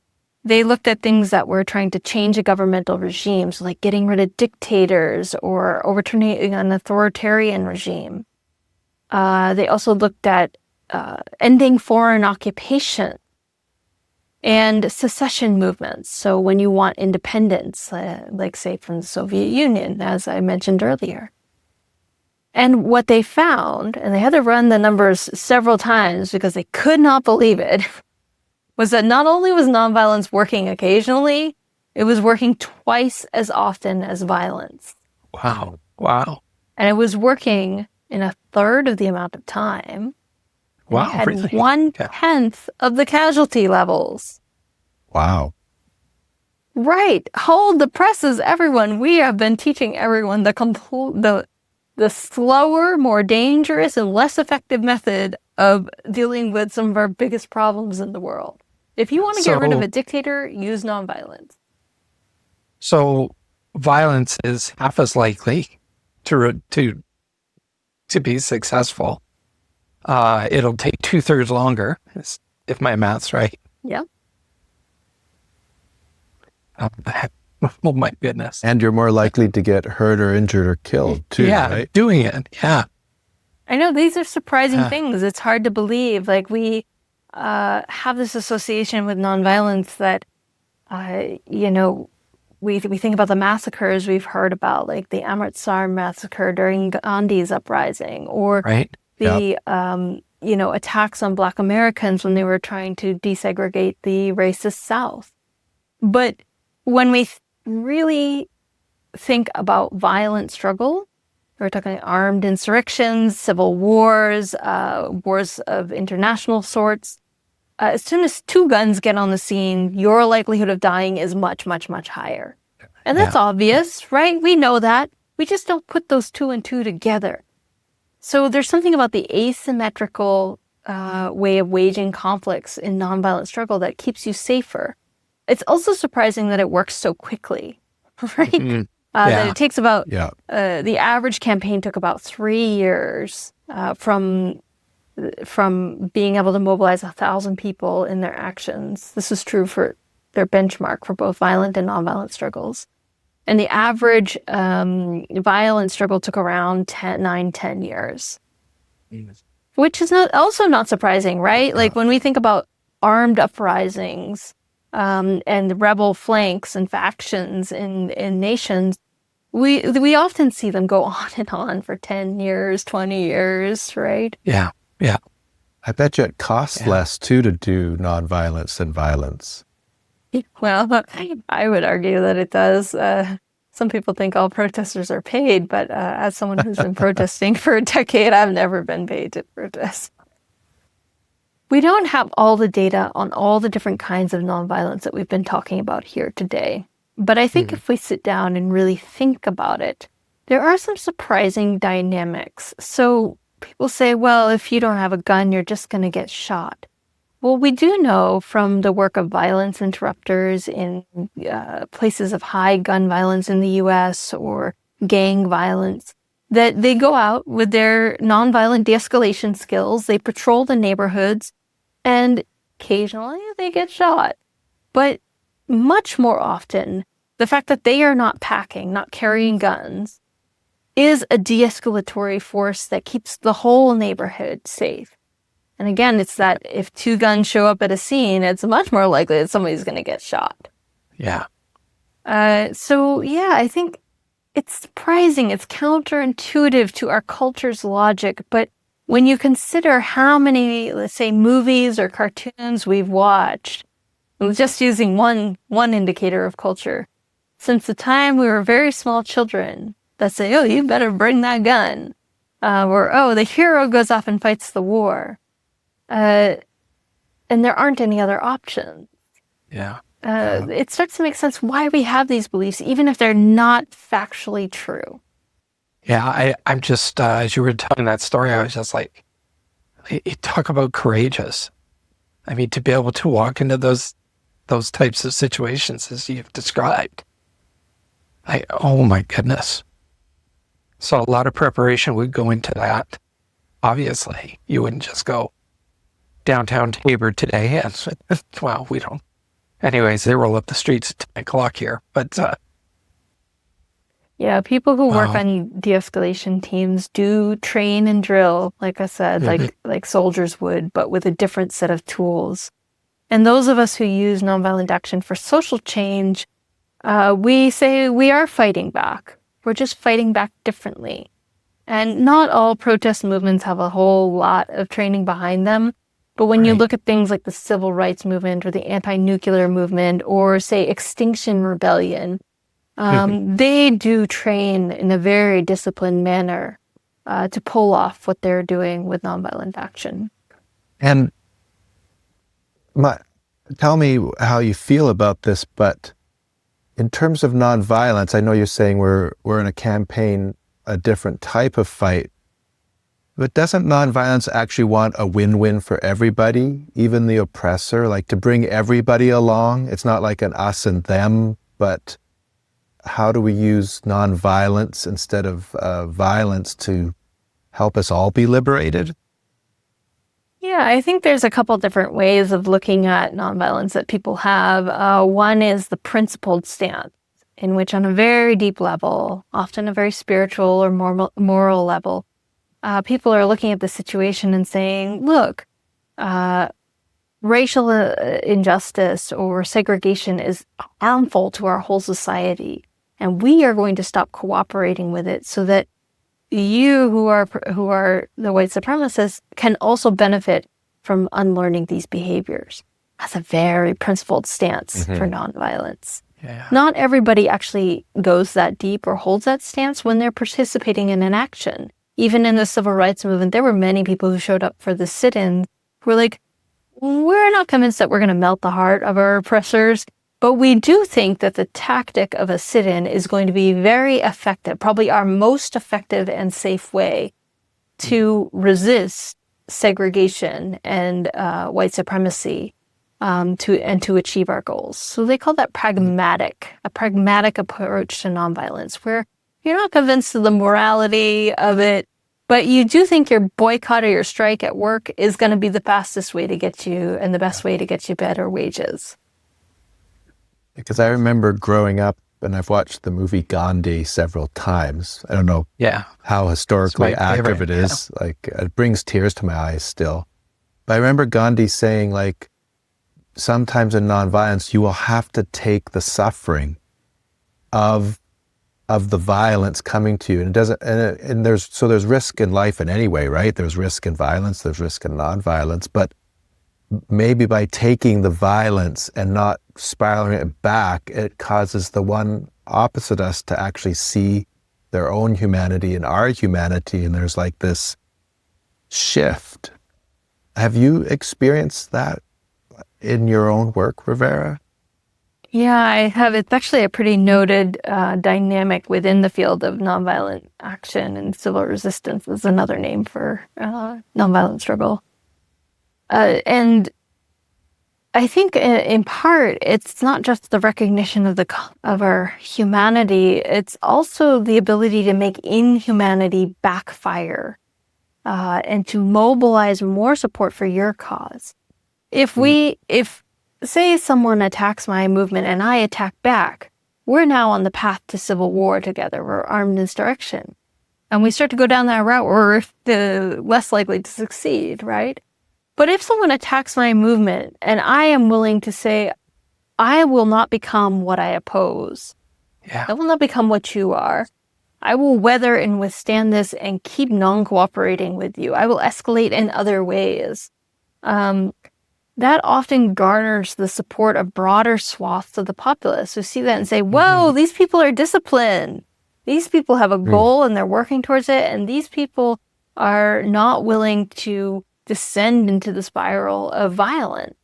they looked at things that were trying to change a governmental regime, so like getting rid of dictators or overturning an authoritarian regime. They also looked at ending foreign occupation and secession movements. So when you want independence, like say from the Soviet Union, as I mentioned earlier. And what they found, and they had to run the numbers several times because they could not believe it, was that not only was nonviolence working occasionally, it was working twice as often as violence. Wow. And it was working in a third of the amount of time. Wow, it had really? 1/10 of the casualty levels. Wow. Right. Hold the presses, everyone. We have been teaching everyone the slower, more dangerous, and less effective method of dealing with some of our biggest problems in the world. If you want to get rid of a dictator, use nonviolence. So violence is half as likely to be successful. It'll take 2/3 longer, if my math's right. Yeah. Oh my goodness. And you're more likely to get hurt or injured or killed too, right? Doing it. Yeah. I know these are surprising things. It's hard to believe. Like we have this association with nonviolence that, we think about the massacres we've heard about, like the Amritsar massacre during Gandhi's uprising, or the attacks on Black Americans when they were trying to desegregate the racist South. But when we really think about violent struggle, we're talking armed insurrections, civil wars, wars of international sorts. As soon as two guns get on the scene, your likelihood of dying is much, much, much higher. And that's obvious, right? We know that. We just don't put those two and two together. So there's something about the asymmetrical way of waging conflicts in nonviolent struggle that keeps you safer. It's also surprising that it works so quickly, right? That it takes about, the average campaign took about 3 years from being able to mobilize 1,000 people in their actions. This is true for their benchmark for both violent and nonviolent struggles. And the average violent struggle took around 10 years, which is also not surprising, right? Like when we think about armed uprisings and rebel flanks and factions in nations, we often see them go on and on for 10 years, 20 years, right? Yeah. I bet you it costs less too to do nonviolence than violence. Well, I would argue that it does. Some people think all protesters are paid, but as someone who's been protesting for a decade, I've never been paid to protest. We don't have all the data on all the different kinds of nonviolence that we've been talking about here today. But I think if we sit down and really think about it, there are some surprising dynamics. So people say, well, if you don't have a gun, you're just going to get shot. Well, we do know from the work of violence interrupters in places of high gun violence in the US or gang violence that they go out with their nonviolent de-escalation skills, they patrol the neighborhoods, and occasionally they get shot. But much more often, the fact that they are not packing, not carrying guns, is a de-escalatory force that keeps the whole neighborhood safe. And again, it's that if 2 guns show up at a scene, it's much more likely that somebody's going to get shot. Yeah. So, I think it's surprising. It's counterintuitive to our culture's logic. But when you consider how many, let's say, movies or cartoons we've watched, just using one indicator of culture, since the time we were very small children that say, oh, you better bring that gun. Or, oh, the hero goes off and fights the war. And there aren't any other options. Yeah. It starts to make sense why we have these beliefs, even if they're not factually true. Yeah, I'm just, as you were telling that story, I was just like, you talk about courageous. I mean, to be able to walk into those types of situations as you've described. Oh my goodness. So a lot of preparation would go into that. Obviously, you wouldn't just go downtown Tabor today. And, well, we don't. Anyways, they roll up the streets at 10 o'clock here. But people who work on de-escalation teams do train and drill, like I said, like soldiers would, but with a different set of tools. And those of us who use nonviolent action for social change, we say we are fighting back. We're just fighting back differently. And not all protest movements have a whole lot of training behind them. But when you look at things like the civil rights movement or the anti-nuclear movement or, say, Extinction Rebellion, they do train in a very disciplined manner to pull off what they're doing with nonviolent action. And tell me how you feel about this, but in terms of nonviolence, I know you're saying we're in a campaign, a different type of fight. But doesn't nonviolence actually want a win-win for everybody, even the oppressor, like to bring everybody along? It's not like an us and them, but how do we use nonviolence instead of violence to help us all be liberated? Yeah, I think there's a couple different ways of looking at nonviolence that people have. One is the principled stance, in which on a very deep level, often a very spiritual or moral level, people are looking at the situation and saying, look, racial injustice or segregation is harmful to our whole society, and we are going to stop cooperating with it so that you who are the white supremacists can also benefit from unlearning these behaviors. That's a very principled stance for nonviolence. Yeah. Not everybody actually goes that deep or holds that stance when they're participating in an action. Even in the civil rights movement, there were many people who showed up for the sit-ins who were like, we're not convinced that we're going to melt the heart of our oppressors, but we do think that the tactic of a sit-in is going to be very effective, probably our most effective and safe way to resist segregation and white supremacy to achieve our goals. So they call that a pragmatic approach to nonviolence, where you're not convinced of the morality of it, but you do think your boycott or your strike at work is going to be the fastest way to get you and the best way to get you better wages. Because I remember growing up, and I've watched the movie Gandhi several times. I don't know how historically accurate it is. Like, it brings tears to my eyes still. But I remember Gandhi saying, like, sometimes in nonviolence, you will have to take the suffering of the violence coming to you. And it doesn't, and there's risk in life in any way, right? There's risk in violence, there's risk in nonviolence, but maybe by taking the violence and not spiraling it back, it causes the one opposite us to actually see their own humanity and our humanity. And there's like this shift. Have you experienced that in your own work, Rivera? Yeah, I have. It's actually a pretty noted dynamic within the field of nonviolent action, and civil resistance is another name for nonviolent struggle. And I think in part, it's not just the recognition of our humanity, it's also the ability to make inhumanity backfire and to mobilize more support for your cause. If say someone attacks my movement and I attack back, we're now on the path to civil war together. We're armed insurrection. And we start to go down that route, we're less likely to succeed, right? But if someone attacks my movement and I am willing to say, I will not become what I oppose. Yeah. I will not become what you are. I will weather and withstand this and keep non-cooperating with you. I will escalate in other ways. That often garners the support of broader swaths of the populace who see that and say, whoa, these people are disciplined. These people have a goal and they're working towards it. And these people are not willing to descend into the spiral of violence.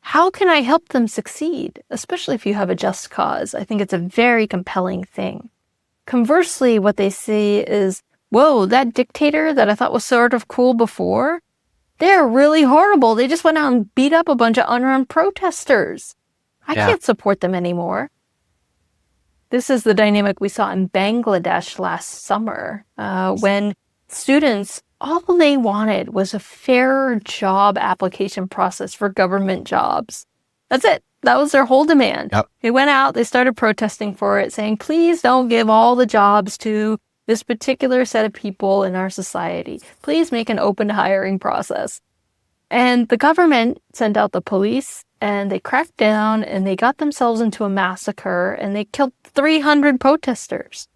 How can I help them succeed? Especially if you have a just cause. I think it's a very compelling thing. Conversely, what they see is, whoa, that dictator that I thought was sort of cool before, they're really horrible. They just went out and beat up a bunch of unarmed protesters. I can't support them anymore. This is the dynamic we saw in Bangladesh last summer when students, all they wanted was a fairer job application process for government jobs. That's it. That was their whole demand. Yep. They went out, they started protesting for it, saying, please don't give all the jobs to this particular set of people in our society. Please make an open hiring process. And the government sent out the police and they cracked down and they got themselves into a massacre and they killed 300 protesters.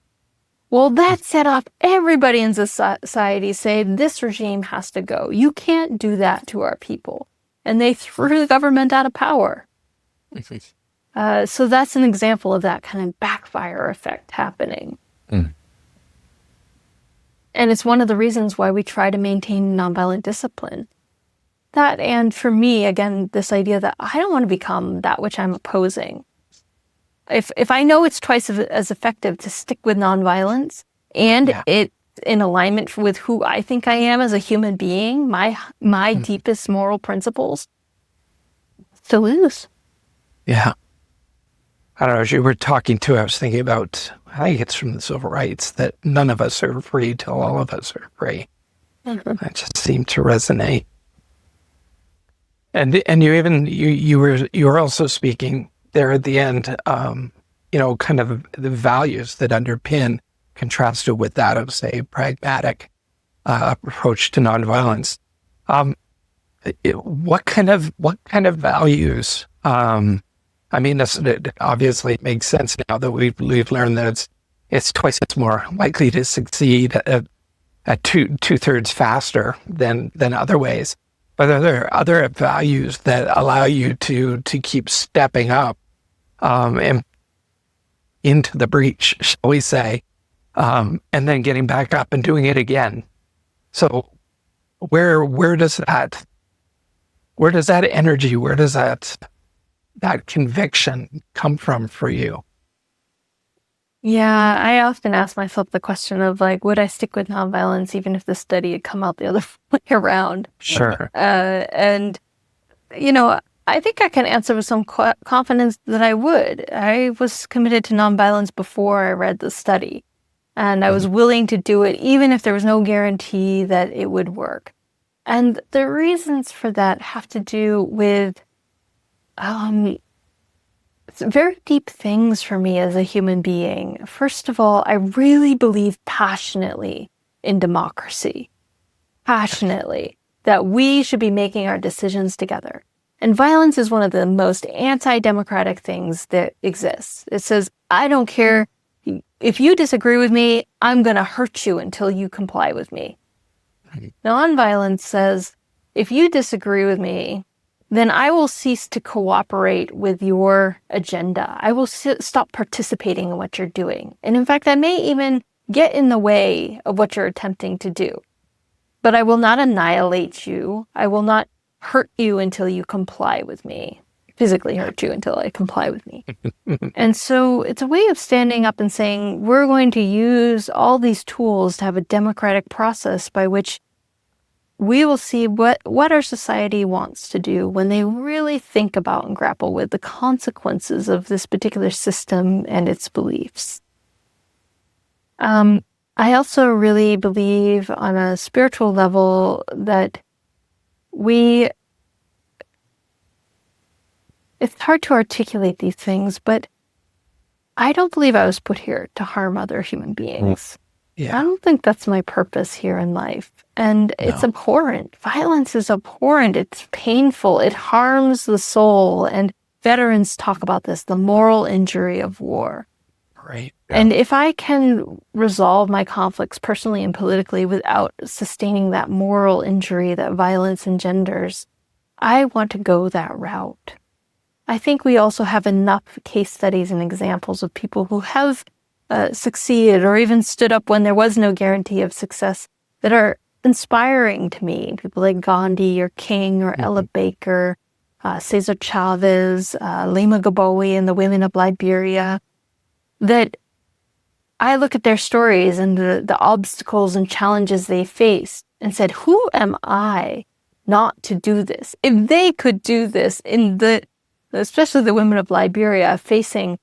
Well, that set off everybody in society saying this regime has to go. You can't do that to our people. And they threw the government out of power. So that's an example of that kind of backfire effect happening. And it's one of the reasons why we try to maintain nonviolent discipline. That, and for me, again, this idea that I don't want to become that which I'm opposing. If I know it's twice as effective to stick with nonviolence and it's in alignment with who I think I am as a human being, my deepest moral principles, to lose. Yeah. I don't know, as you were talking to, I was thinking about, I think it's from the civil rights, that none of us are free till all of us are free. That just seemed to resonate. And you were also speaking there at the end, kind of the values that underpin, contrasted with that of, say, pragmatic approach to nonviolence. What kind of values? It obviously makes sense now that we've learned that it's twice as more likely to succeed at two-thirds faster than other ways. But are there other values that allow you to keep stepping up and into the breach, shall we say, and then getting back up and doing it again? So where does that energy, where does that conviction come from for you? Yeah, I often ask myself the question of would I stick with nonviolence even if the study had come out the other way around? Sure. And I think I can answer with some confidence that I would. I was committed to nonviolence before I read the study, and I was willing to do it even if there was no guarantee that it would work. And the reasons for that have to do with very deep things for me as a human being. First of all, I really believe passionately in democracy. Passionately. That we should be making our decisions together. And violence is one of the most anti-democratic things that exists. It says, I don't care if you disagree with me, I'm going to hurt you until you comply with me. Nonviolence says, if you disagree with me, then I will cease to cooperate with your agenda. I will stop participating in what you're doing. And in fact, I may even get in the way of what you're attempting to do. but I will not annihilate you. I will not hurt you until you comply with me. Physically hurt you until I comply with me. And so it's a way of standing up and saying, we're going to use all these tools to have a democratic process by which we will see what our society wants to do when they really think about and grapple with the consequences of this particular system and its beliefs. I also really believe on a spiritual level that it's hard to articulate these things, but I don't believe I was put here to harm other human beings. Yeah. I don't think that's my purpose here in life. And it's abhorrent. Violence is abhorrent. It's painful. It harms the soul. And veterans talk about this, the moral injury of war. Right. Yeah. And if I can resolve my conflicts personally and politically without sustaining that moral injury that violence engenders, I want to go that route. I think we also have enough case studies and examples of people who have succeeded or even stood up when there was no guarantee of success that are inspiring to me. People like Gandhi or King or Ella Baker, Cesar Chavez, Lema Gabowi and the women of Liberia, that I look at their stories and the obstacles and challenges they faced and said, who am I not to do this? If they could do this especially the women of Liberia, facing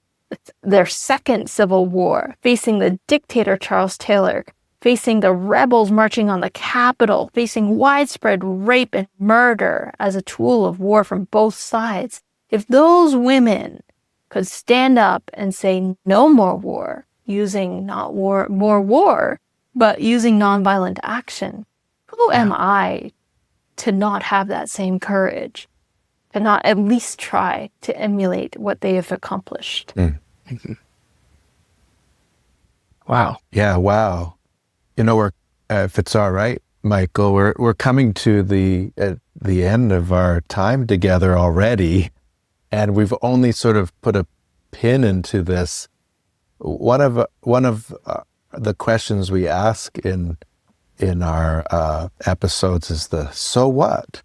their second civil war, facing the dictator Charles Taylor, facing the rebels marching on the Capitol, facing widespread rape and murder as a tool of war from both sides. If those women could stand up and say no more war, using not more war, but using nonviolent action, who am I to not have that same courage? To not at least try to emulate what they have accomplished. Wow. Yeah, wow. We're if it's all right, Michael, we're coming to the end of our time together already, and we've only sort of put a pin into this. One of the questions we ask in our episodes is the so what.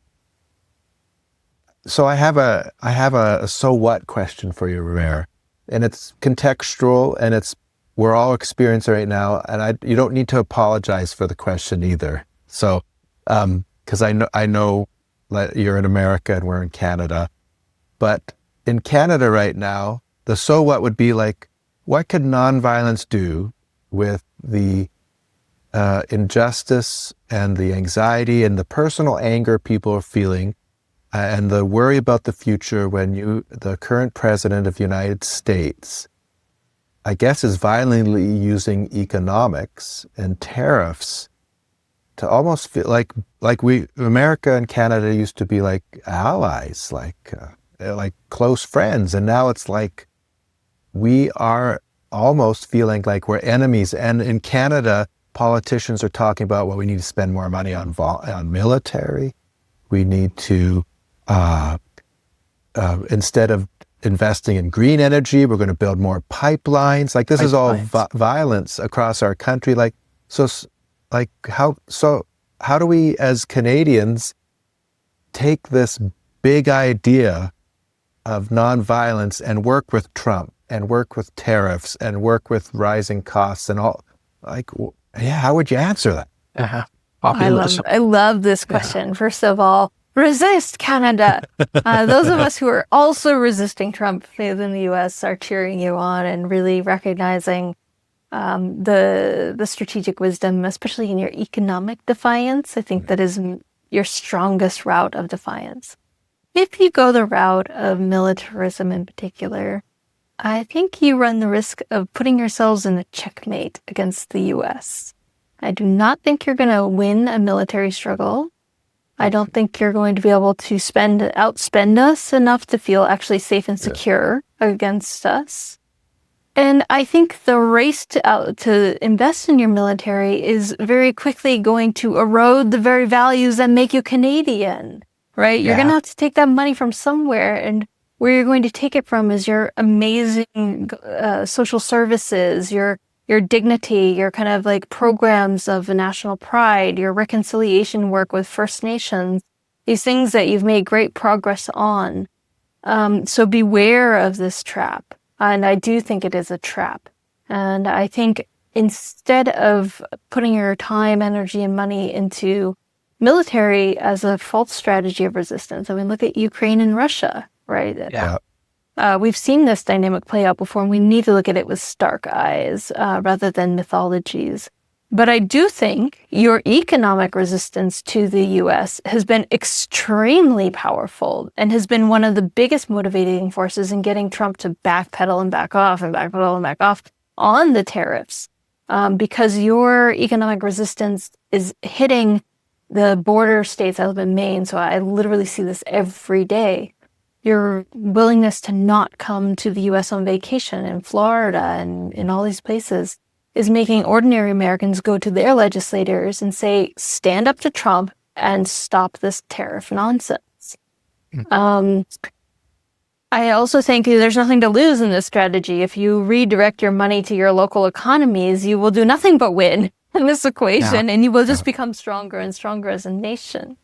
So I have a so what question for you, Rivera, and it's contextual, and we're all experiencing right now, and you don't need to apologize for the question either. So, because I know that you're in America and we're in Canada, but in Canada right now, the so what would be like, what could nonviolence do with the injustice and the anxiety and the personal anger people are feeling? And the worry about the future when the current president of the United States, I guess, is violently using economics and tariffs to almost feel like America and Canada used to be like allies, like close friends. And now it's like we are almost feeling like we're enemies. And in Canada, politicians are talking about, well, we need to spend more money on military. We need to instead of investing in green energy, we're going to build more pipelines. Like this is all violence across our country. How do we as Canadians take this big idea of nonviolence and work with Trump and work with tariffs and work with rising costs and all? How would you answer that? Populism. I love this question. First of all, resist Canada. Those of us who are also resisting Trump in the U.S. are cheering you on and really recognizing the strategic wisdom, especially in your economic defiance. I think that is your strongest route of defiance. If you go the route of militarism in particular, I think you run the risk of putting yourselves in a checkmate against the U.S. I do not think you're going to win a military struggle. I don't think you're going to be able to outspend us enough to feel actually safe and secure against us. And I think the race to invest in your military is very quickly going to erode the very values that make you Canadian, right? You're going to have to take that money from somewhere, and where you're going to take it from is your amazing social services, your your dignity, your kind of like programs of national pride, your reconciliation work with First Nations, these things that you've made great progress on. So beware of this trap. And I do think it is a trap. And I think instead of putting your time, energy, and money into military as a false strategy of resistance, I mean, look at Ukraine and Russia, right? Yeah. We've seen this dynamic play out before, and we need to look at it with stark eyes rather than mythologies. But I do think your economic resistance to the U.S. has been extremely powerful and has been one of the biggest motivating forces in getting Trump to backpedal and back off and backpedal and back off on the tariffs, because your economic resistance is hitting the border states. I live in Maine, so I literally see this every day. Your willingness to not come to the U.S. on vacation in Florida and in all these places is making ordinary Americans go to their legislators and say, stand up to Trump and stop this tariff nonsense. I also think there's nothing to lose in this strategy. If you redirect your money to your local economies, you will do nothing but win in this equation, and you will just become stronger and stronger as a nation.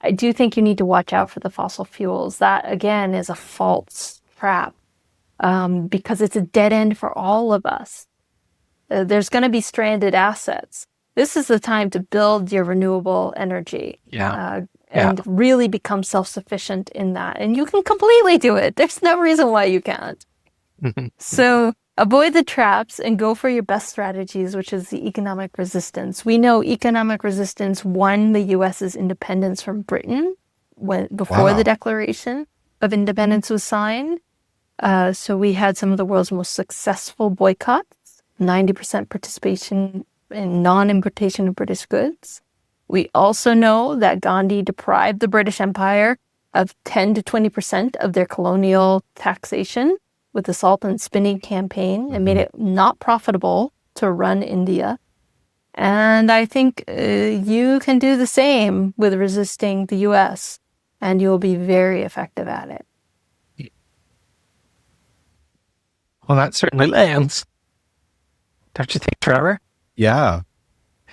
I do think you need to watch out for the fossil fuels. That, again, is a false trap because it's a dead end for all of us. There's going to be stranded assets. This is the time to build your renewable energy and really become self-sufficient in that. And you can completely do it. There's no reason why you can't. So avoid the traps and go for your best strategies, which is the economic resistance. We know economic resistance won the U.S.'s independence from Britain before the Declaration of Independence was signed. So we had some of the world's most successful boycotts. 90% participation in non-importation of British goods. We also know that Gandhi deprived the British Empire of 10 to 20% of their colonial taxation with the salt and spinning campaign and made it not profitable to run India. And I think you can do the same with resisting the U.S., and you'll be very effective at it. Well, that certainly lands. Don't you think, Trevor? Yeah.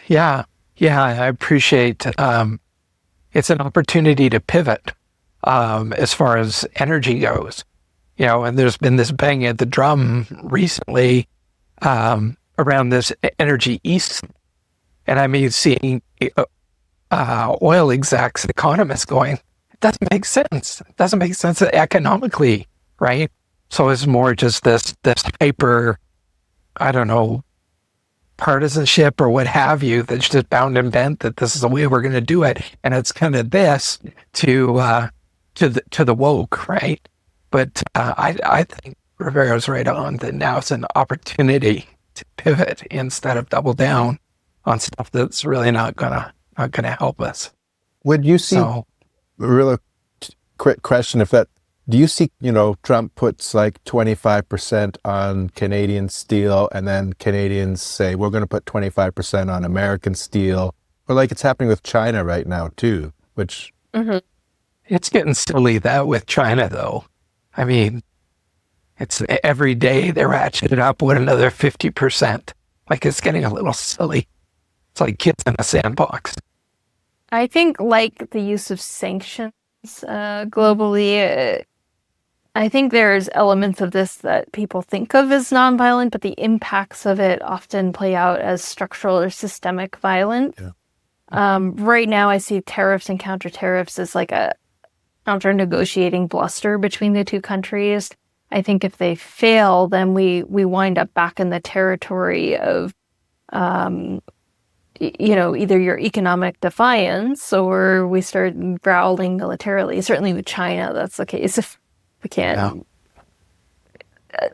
Yeah, I appreciate it's an opportunity to pivot as far as energy goes. You know, and there's been this bang at the drum recently around this energy east. And I mean, seeing oil execs, economists going, it doesn't make sense. It doesn't make sense economically, right? So it's more just this hyper, I don't know, partisanship or what have you that's just bound and bent that this is the way we're going to do it, and it's kind of this to the woke, right? But I think Rivera's right on that now it's an opportunity to pivot instead of double down on stuff that's really not gonna help us. Would you see, real quick question, do you see, Trump puts like 25% on Canadian steel and then Canadians say, we're going to put 25% on American steel, or like it's happening with China right now too, which... It's getting silly that with China though. I mean, it's every day they ratchet it up with another 50%. Like it's getting a little silly. It's like kids in a sandbox. I think like the use of sanctions globally, I think there's elements of this that people think of as nonviolent, but the impacts of it often play out as structural or systemic violence. Yeah. Right now, I see tariffs and counter tariffs as like a counter-negotiating bluster between the two countries. I think if they fail, then we wind up back in the territory of, either your economic defiance or we start growling militarily. Certainly with China, that's the case. If we can't,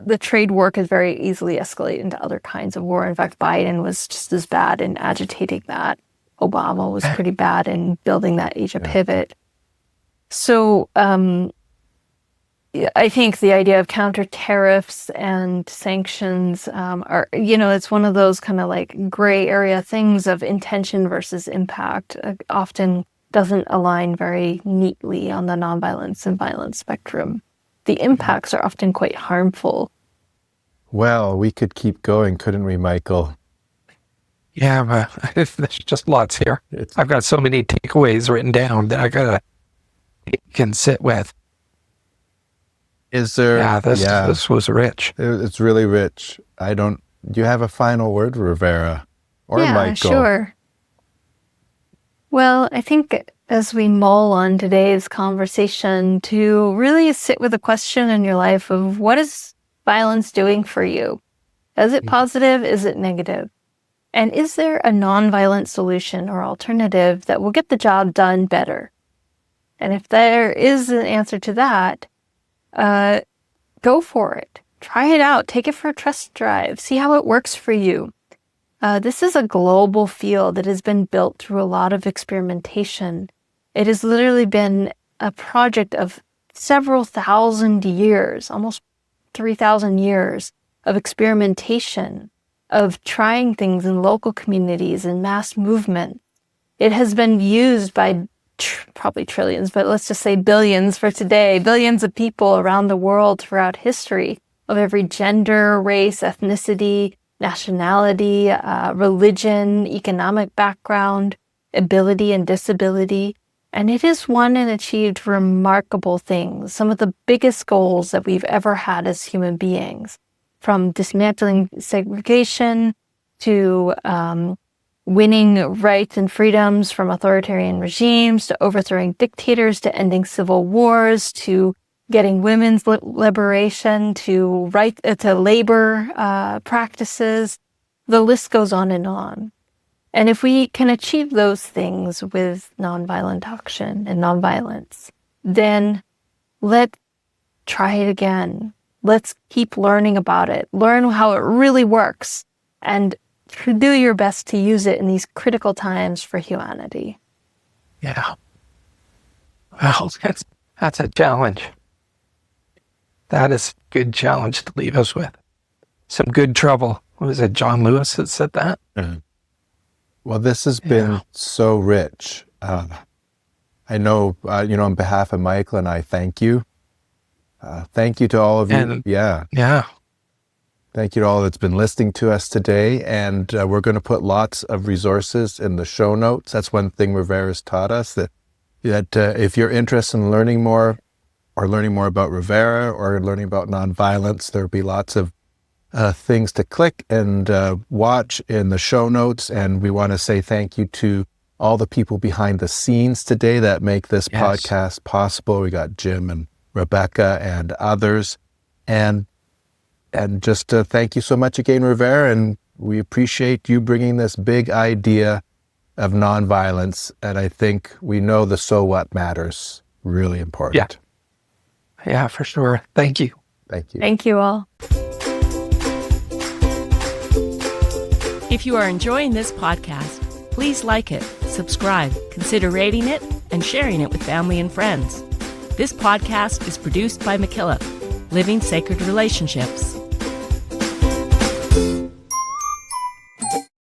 the trade war could very easily escalate into other kinds of war. In fact, Biden was just as bad in agitating that. Obama was pretty bad in building that Asia pivot. So I think the idea of counter tariffs and sanctions are, it's one of those kind of like gray area things of intention versus impact. Often doesn't align very neatly on the nonviolence and violence spectrum. The impacts are often quite harmful. Well, we could keep going, couldn't we, Michael? Yeah, but there's just lots here. It's- I've got so many takeaways written down that I gotta take and sit with. Is there? Yeah, this was rich. It's really rich. Do you have a final word, Rivera? Or Yeah, Michael? sure. Well, I think as we mull on today's conversation, to really sit with a question in your life of what is violence doing for you? Is it positive? Is it negative? And is there a nonviolent solution or alternative that will get the job done better? And if there is an answer to that, go for it. Try it out. Take it for a test drive. See how it works for you. This is a global field that has been built through a lot of experimentation. It has literally been a project of several thousand years, almost 3,000 years of experimentation, of trying things in local communities and mass movement. It has been used by probably trillions, but let's just say billions for today, billions of people around the world throughout history of every gender, race, ethnicity, nationality, religion, economic background, ability and disability. And it has won and achieved remarkable things, some of the biggest goals that we've ever had as human beings, from dismantling segregation to winning rights and freedoms from authoritarian regimes, to overthrowing dictators, to ending civil wars, to getting women's liberation, to labor practices. The list goes on and on. And if we can achieve those things with nonviolent action and nonviolence, then let's try it again. Let's keep learning about it. Learn how it really works and do your best to use it in these critical times for humanity. Yeah. Well, that's a challenge. That is a good challenge to leave us with. Some good trouble. Was it John Lewis that said that? Mm-hmm. Well, this has been so rich. I know, on behalf of Michael and I, thank you. Thank you to all of you. Yeah. Thank you to all that's been listening to us today. And we're going to put lots of resources in the show notes. That's one thing Rivera's taught us, that if you're interested in learning more, or learning more about Rivera, or learning about nonviolence, there'll be lots of things to click and watch in the show notes. And we want to say thank you to all the people behind the scenes today that make this podcast possible. We got Jim and Rebekah and others. And just thank you so much again, Rivera. And we appreciate you bringing this big idea of nonviolence. And I think we know the so what matters. Really important. Yeah, for sure. Thank you. Thank you. Thank you all. If you are enjoying this podcast, please like it, subscribe, consider rating it, and sharing it with family and friends. This podcast is produced by McKillop, Living Sacred Relationships.